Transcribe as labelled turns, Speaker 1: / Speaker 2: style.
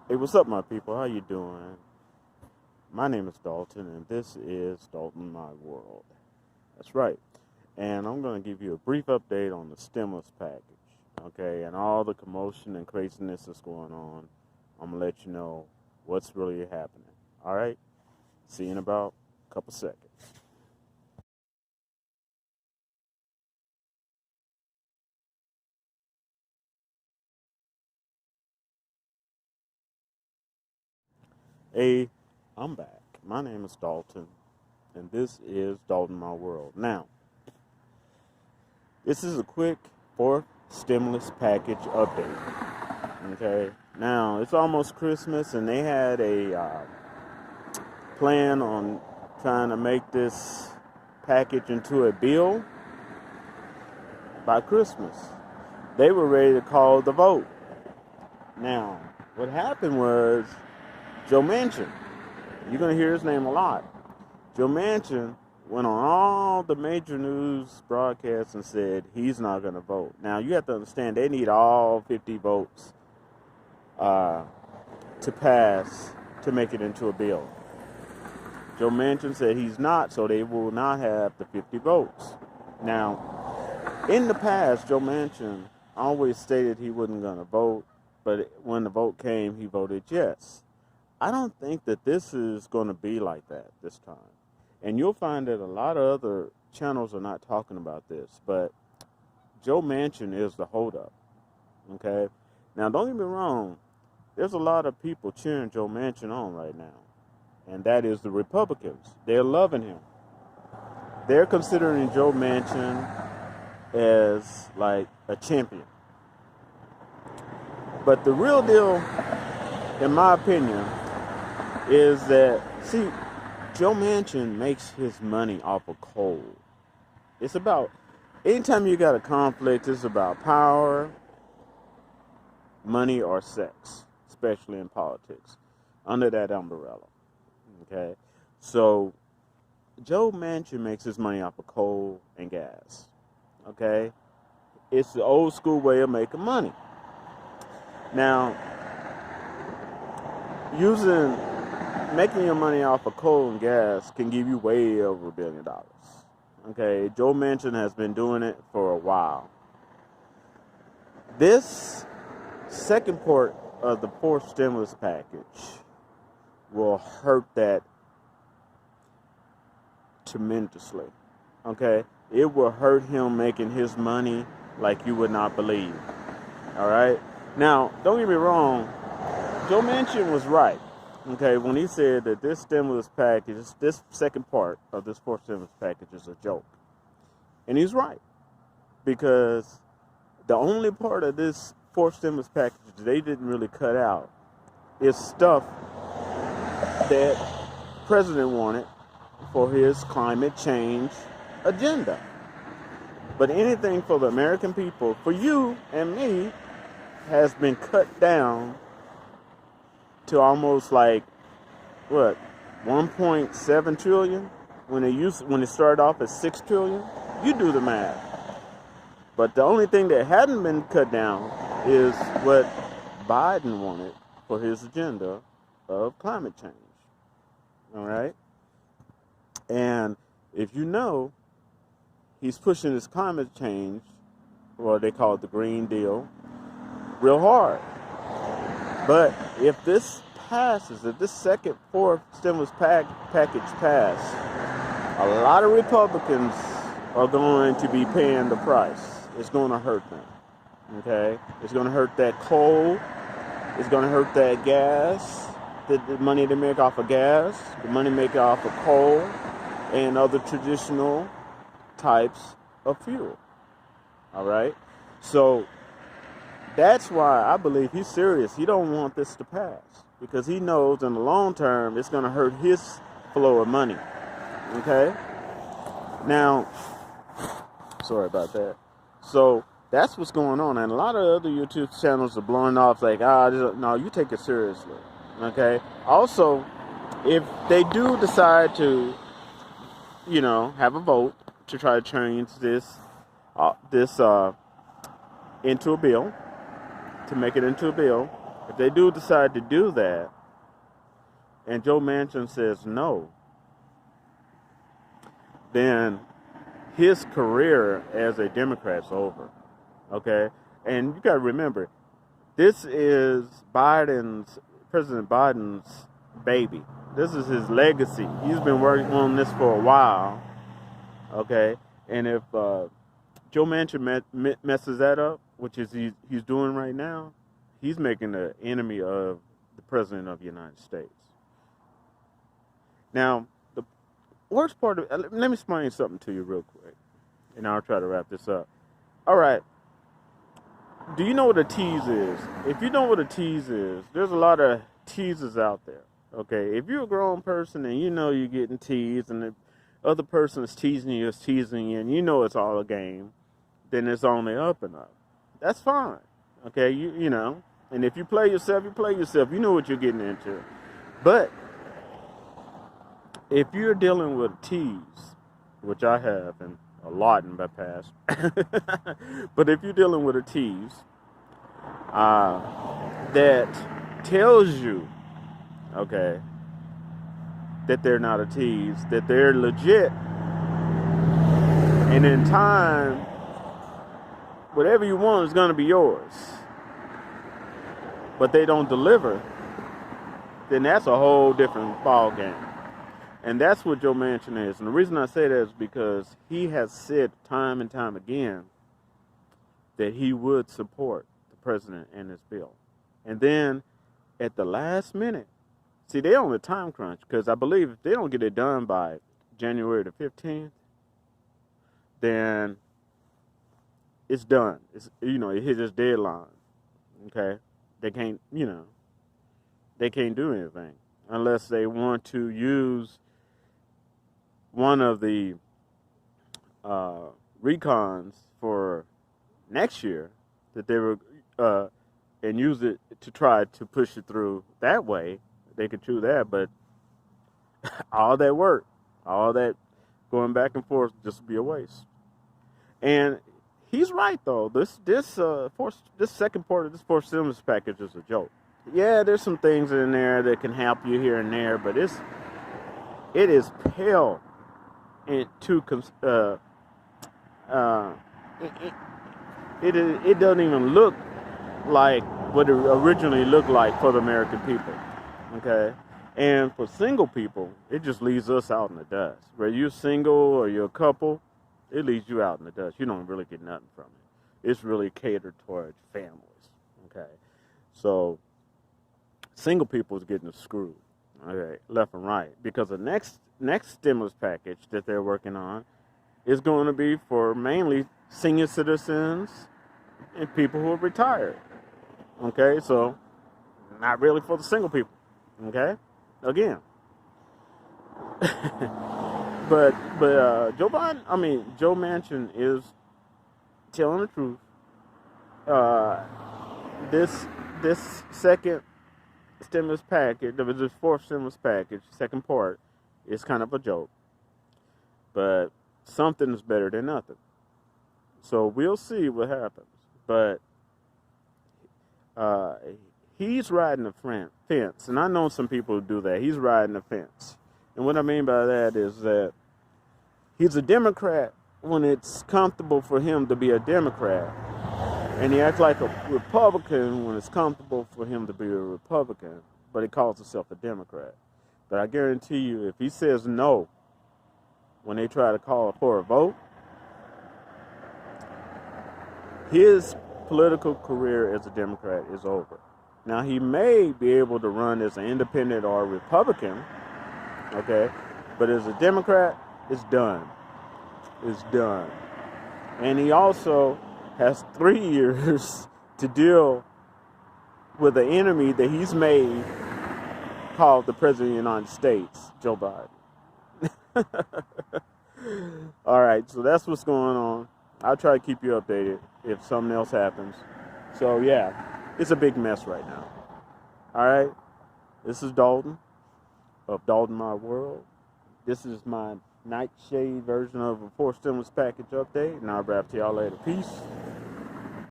Speaker 1: Hey, what's up, my people? How you doing? My name is Dalton, and this is Dalton My World. That's right. And I'm going to give you a brief update on the stimulus package, okay, and all the commotion and craziness that's going on. I'm going to let you know what's really happening. All right? See you in about a couple seconds. Hey, I'm back. My name is Dalton, and this is Dalton My World. Now, this is a quick fourth stimulus package update. Okay, now it's almost Christmas, and they had a plan on trying to make this package into a bill by Christmas. They were ready to call the vote. Now, what happened was Joe Manchin. You're going to hear his name a lot. Joe Manchin went on all the major news broadcasts and said he's not going to vote. Now, you have to understand they need all 50 votes to pass to make it into a bill. Joe Manchin said he's not, so they will not have the 50 votes. Now, in the past, Joe Manchin always stated he wasn't going to vote, but when the vote came, he voted yes. I don't think that this is going to be like that this time. And you'll find that a lot of other channels are not talking about this, but Joe Manchin is the holdup. Okay? Now, don't get me wrong. There's a lot of people cheering Joe Manchin on right now, and that is the Republicans. They're loving him. They're considering Joe Manchin as like a champion. But the real deal, in my opinion, is that, see, Joe Manchin makes his money off of coal. It's about, anytime you got a conflict, it's about power, money, or sex, especially in politics, under that umbrella. Okay? So, Joe Manchin makes his money off of coal and gas. Okay? It's the old school way of making money. Now, making your money off of coal and gas can give you way over $1 billion. Okay? Joe Manchin has been doing it for a while. This second part of the fourth stimulus package will hurt that tremendously. Okay? It will hurt him making his money like you would not believe. All right? Now, don't get me wrong. Joe Manchin was right. Okay, when he said that this stimulus package, this second part of this fourth stimulus package is a joke. And he's right. Because the only part of this fourth stimulus package they didn't really cut out is stuff that the president wanted for his climate change agenda. But anything for the American people, for you and me, has been cut down to almost like, what, 1.7 trillion when it started off at 6 trillion. You do the math. But the only thing that hadn't been cut down is what Biden wanted for his agenda of climate change. All right? And if you know, he's pushing this climate change, or they call it the Green Deal, real hard. But if this passes, if this fourth stimulus package passes, a lot of Republicans are going to be paying the price. It's going to hurt them. Okay? It's going to hurt that coal. It's going to hurt that gas, the money they make off of gas, the money they make off of coal, and other traditional types of fuel. All right? So that's why I believe he's serious. He don't want this to pass because he knows in the long term it's going to hurt his flow of money. Okay? Now, sorry about that. So that's what's going on. And a lot of other YouTube channels are blowing off like, no, you take it seriously. Okay? Also, if they do decide to, have a vote to try to change this into a bill, to make it into a bill, If they do decide to do that, and Joe Manchin says no, then his career as a Democrat's over. Okay? And you got to remember, this is President Biden's baby. This is his legacy. He's been working on this for a while. Okay? And if Joe Manchin messes that up, which is he's doing right now, he's making an enemy of the President of the United States. Now, the worst part of let me explain something to you real quick, and I'll try to wrap this up. All right. Do you know what a tease is? If you know what a tease is, there's a lot of teases out there. Okay? If you're a grown person and you know you're getting teased, and the other person is teasing you, and you know it's all a game, then it's only up and up. That's fine. Okay? You know. And if you play yourself, you play yourself. You know what you're getting into. But if you're dealing with a tease, which I have, and a lot in my past, but if you're dealing with a tease that tells you, okay, that they're not a tease, that they're legit, and in time, whatever you want is going to be yours, but they don't deliver, then that's a whole different ball game. And that's what Joe Manchin is. And the reason I say that is because he has said time and time again that he would support the president and his bill. And then at the last minute, see, they're on a time crunch, because I believe if they don't get it done by January the 15th, then it's done. It's, it hits its deadline. Okay? They can't, they can't do anything unless they want to use one of the recons for next year that they were and use it to try to push it through that way. They could do that, but all that work, all that going back and forth, just be a waste. And he's right though. This second part of this fourth stimulus package is a joke. Yeah, there's some things in there that can help you here and there, but it is pale into it doesn't even look like what it originally looked like for the American people. Okay, and for single people, it just leaves us out in the dust. Whether you're single or you're a couple, it leaves you out in the dust. You don't really get nothing from it. It's really catered towards families. Okay, so single people is getting screwed, okay, left and right, because the next stimulus package that they're working on is going to be for mainly senior citizens and people who are retired. Okay, so not really for the single people. Okay, again, but Joe Manchin is telling the truth. This second stimulus package, this fourth stimulus package, second part, is kind of a joke. But something is better than nothing. So we'll see what happens. But he's riding the fence. And I know some people who do that. He's riding the fence. And what I mean by that is that he's a Democrat when it's comfortable for him to be a Democrat. And he acts like a Republican when it's comfortable for him to be a Republican, but he calls himself a Democrat. But I guarantee you, if he says no when they try to call for a vote, his political career as a Democrat is over. Now, he may be able to run as an independent or a Republican, okay? But as a Democrat, it's done. It's done. And he also has 3 years to deal with the enemy that he's made called the President of the United States, Joe Biden. All right, so that's what's going on. I'll try to keep you updated if something else happens. So, yeah, it's a big mess right now. All right, this is Dalton of Dalton My World. This is my nightshade version of a fourth stimulus package update, and I'll wrap to y'all later. Peace.